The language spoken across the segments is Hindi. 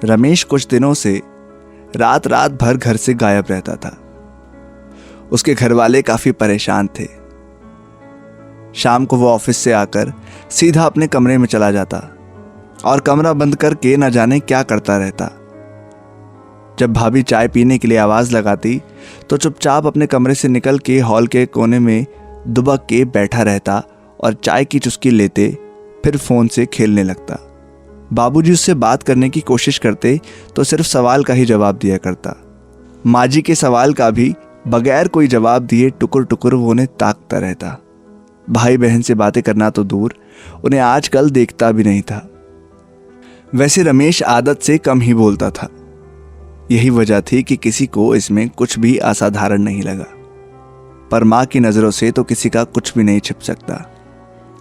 रमेश कुछ दिनों से रात रात भर घर से गायब रहता था। उसके घर वाले काफी परेशान थे। शाम को वो ऑफिस से आकर सीधा अपने कमरे में चला जाता और कमरा बंद करके न जाने क्या करता रहता। जब भाभी चाय पीने के लिए आवाज लगाती तो चुपचाप अपने कमरे से निकल के हॉल के कोने में दुबक के बैठा रहता और चाय की चुस्की लेते फिर फोन से खेलने लगता। बाबूजी उससे बात करने की कोशिश करते तो सिर्फ सवाल का ही जवाब दिया करता। माँ जी के सवाल का भी बगैर कोई जवाब दिए टुकुर टुकुर वो उन्हें ताकता रहता। भाई बहन से बातें करना तो दूर, उन्हें आजकल देखता भी नहीं था। वैसे रमेश आदत से कम ही बोलता था। यही वजह थी कि किसी को इसमें कुछ भी असाधारण नहीं लगा, पर माँ की नज़रों से तो किसी का कुछ भी नहीं छिप सकता।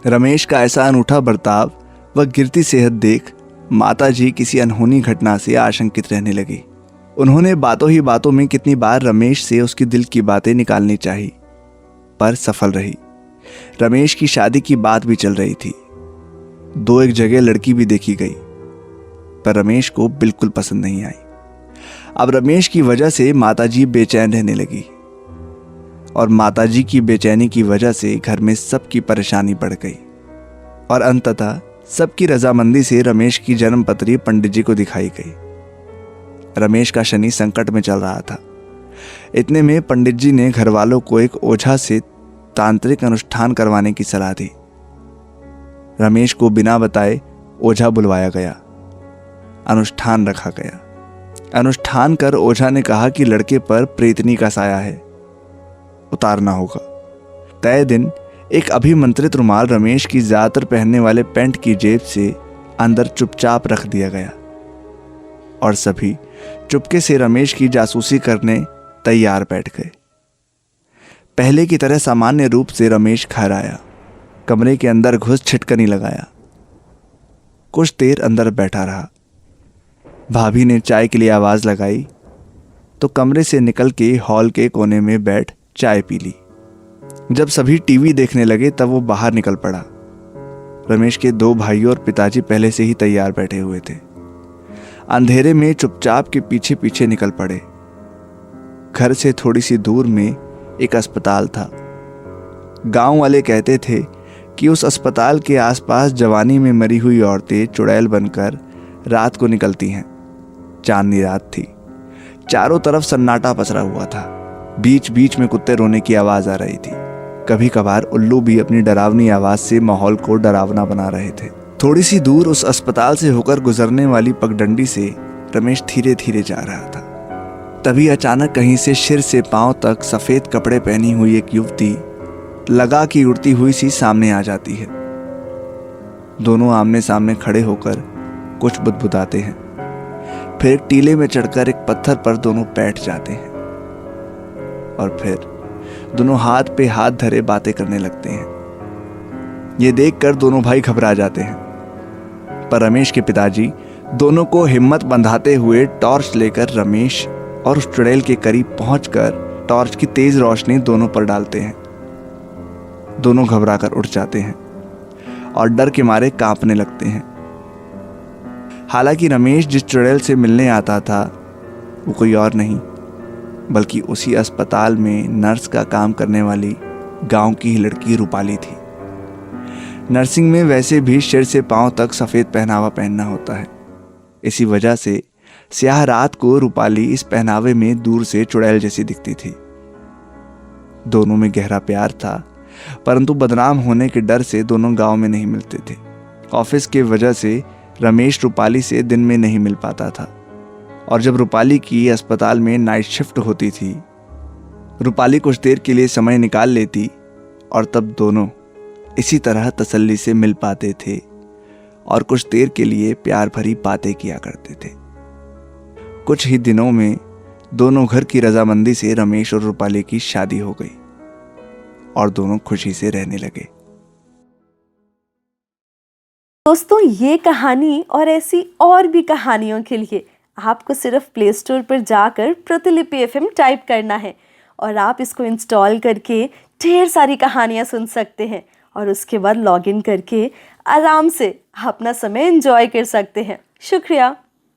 रमेश का ऐसा अनूठा बर्ताव व गिरती सेहत देख माताजी किसी अनहोनी घटना से आशंकित रहने लगी। उन्होंने बातों ही बातों में कितनी बार रमेश से उसकी दिल की बातें निकालनी चाहिए, पर सफल रही। रमेश की शादी की बात भी चल रही थी। 2-1 जगह लड़की भी देखी गई, पर रमेश को बिल्कुल पसंद नहीं आई। अब रमेश की वजह से माताजी बेचैन रहने लगी और माताजी की बेचैनी की वजह से घर में सबकी परेशानी बढ़ गई और अंततः सबकी रजामंदी से रमेश की जन्मपत्री पंडित जी को दिखाई गई। रमेश का शनि संकट में चल रहा था। इतने में पंडित जी ने घर वालों को एक ओझा से तांत्रिक अनुष्ठान करवाने की सलाह दी। रमेश को बिना बताए ओझा बुलवाया गया, अनुष्ठान रखा गया। अनुष्ठान कर ओझा ने कहा कि लड़के पर प्रेतनी का साया है, उतारना होगा। तय दिन एक अभिमंत्रित रुमाल रमेश की ज्यादातर पहनने वाले पैंट की जेब से अंदर चुपचाप रख दिया गया और सभी चुपके से रमेश की जासूसी करने तैयार बैठ गए। पहले की तरह सामान्य रूप से रमेश घर आया, कमरे के अंदर घुस छिटकनी लगाया। कुछ देर अंदर बैठा रहा। भाभी ने चाय के लिए आवाज लगाई तो कमरे से निकल के हॉल के कोने में बैठ चाय पी ली। जब सभी टीवी देखने लगे तब वो बाहर निकल पड़ा। रमेश के 2 भाइयों और पिताजी पहले से ही तैयार बैठे हुए थे। अंधेरे में चुपचाप के पीछे पीछे निकल पड़े। घर से थोड़ी सी दूर में एक अस्पताल था। गांव वाले कहते थे कि उस अस्पताल के आसपास जवानी में मरी हुई औरतें चुड़ैल बनकर रात को निकलती हैं। चांदनी रात थी, चारों तरफ सन्नाटा पसरा हुआ था। बीच बीच में कुत्ते रोने की आवाज आ रही थी। कभी कभार उल्लू भी अपनी डरावनी आवाज से माहौल को डरावना बना रहे थे। थोड़ी सी दूर उस अस्पताल से होकर गुजरने वाली पगडंडी से रमेश धीरे धीरे जा रहा था। तभी अचानक कहीं से सिर से पांव तक सफेद कपड़े पहनी हुई एक युवती लगा की उड़ती हुई सी सामने आ जाती है। दोनों आमने सामने खड़े होकर कुछ बुदबुदाते हैं, फिर एक टीले में चढ़कर एक पत्थर पर दोनों बैठ जाते हैं और फिर दोनों हाथ पे हाथ धरे बातें करने लगते हैं। ये देखकर दोनों भाई घबरा जाते हैं, पर रमेश के पिताजी दोनों को हिम्मत बंधाते हुए टॉर्च लेकर रमेश और उस चुड़ैल के करीब पहुंचकर टॉर्च की तेज रोशनी दोनों पर डालते हैं। दोनों घबराकर उठ जाते हैं और डर के मारे कांपने लगते हैं। हालांकि रमेश जिस चुड़ैल से मिलने आता था वो कोई और नहीं बल्कि उसी अस्पताल में नर्स का काम करने वाली गांव की ही लड़की रूपाली थी। नर्सिंग में वैसे भी सिर से पांव तक सफ़ेद पहनावा पहनना होता है। इसी वजह से स्याह रात को रूपाली इस पहनावे में दूर से चुड़ैल जैसी दिखती थी। दोनों में गहरा प्यार था, परंतु बदनाम होने के डर से दोनों गांव में नहीं मिलते थे। ऑफिस के वजह से रमेश रूपाली से दिन में नहीं मिल पाता था और जब रूपाली की अस्पताल में नाइट शिफ्ट होती थी, रूपाली कुछ देर के लिए समय निकाल लेती और तब दोनों इसी तरह तसल्ली से मिल पाते थे और कुछ देर के लिए प्यार भरी बातें किया करते थे। कुछ ही दिनों में दोनों घर की रजामंदी से रमेश और रूपाली की शादी हो गई और दोनों खुशी से रहने लगे। दोस्तों, ये कहानी और ऐसी और भी कहानियों के लिए आपको सिर्फ प्ले स्टोर पर जाकर प्रतिलिपि FM टाइप करना है और आप इसको इंस्टॉल करके ढेर सारी कहानियाँ सुन सकते हैं और उसके बाद लॉगिन करके आराम से अपना समय एंजॉय कर सकते हैं। शुक्रिया।